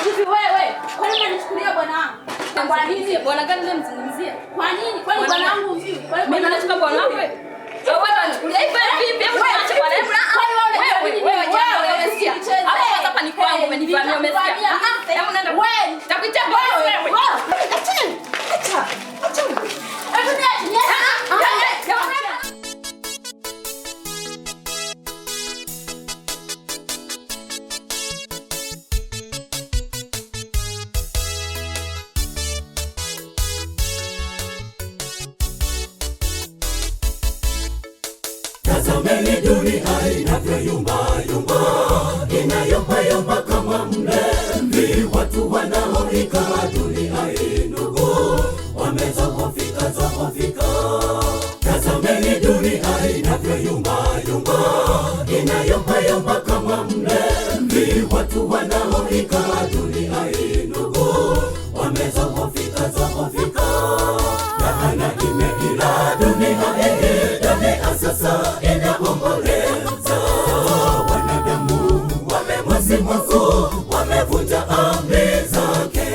Hivi wewe, kwa nini unanichukulia bwana wangu? Kwa nini? Bwana gani leo mzungumzia? Kwa nini? Kwani bwana wangu mzuri? Mimi nataka bwana wangu wewe. Wewe unanichukulia hivi vipi? Hebu niache bwana. Wewe umesikia? Hapo hapa ni kwangu umenivamia umesikia? Hebu nenda. Wewe, takuita wewe. Acha. Hebu niache. Tazameni dunia inavyoyumba yumba, inayumba kama mlevi. Watu wanaoika dunia hii ndugu, wamezofika. Tazameni dunia inavyoyumba yumba, inayumba kama mlevi. Watu wanaoika dunia hii ndugu, wamezofika. Laana imeila dunia sasa inaomboleza. Wanadamu wamemwasi Mungu, wamevunja amri zake.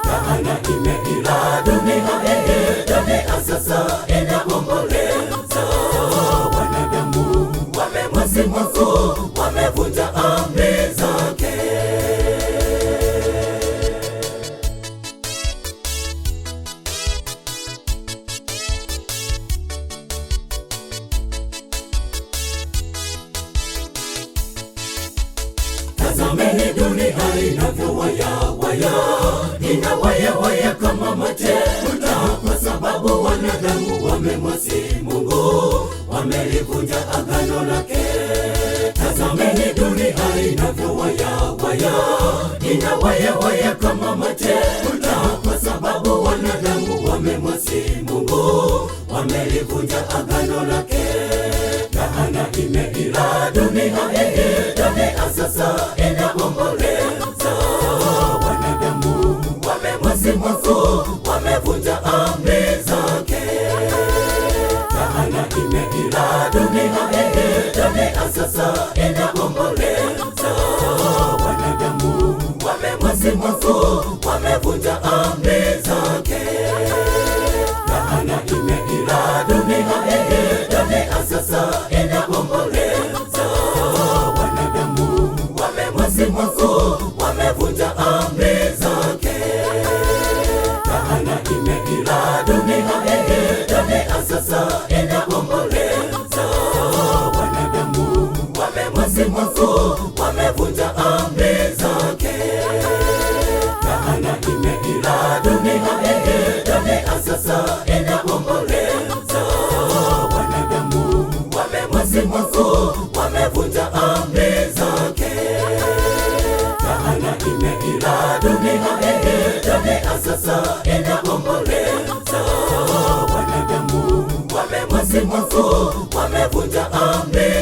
Laana imeila dunia sasa inaomboleza. Wanadamu wamemwasi Mungu, wamevunja amri zake. Tazameni dunia inavyowaya, inawaya kama matenda, kwa sababu wanadamu wamemwasi Mungu, wamelivunja agano lake. Tazameni dunia inavyowaya, inawaya kama matenda, kwa sababu wanadamu wamemwasi Mungu, wamelivunja agano lake. Laana imeila dunia sasa inaomboleza. Wanadamu wamemwasi Mungu, wamevunja amri zake. Laana imeila dunia sasa inaomboleza. Wanadamu wamemwasi Mungu, wamevunja amri zake. Laana imeila dunia sasa inaomboleza. Wanadamu wamemwasi Mungu, wamevunja amri zake. Laana imeila dunia sasa inaomboleza. Wanadamu wamemwasi Mungu, wamevunja amri zake. Laana imeila dunia sasa inaomboleza. Wanadamu wamemwasi Mungu, wamevunja amri zake. Laana imeila dunia sasa inaomboleza. Wanadamu wamemwasi Mungu, wamevunja amri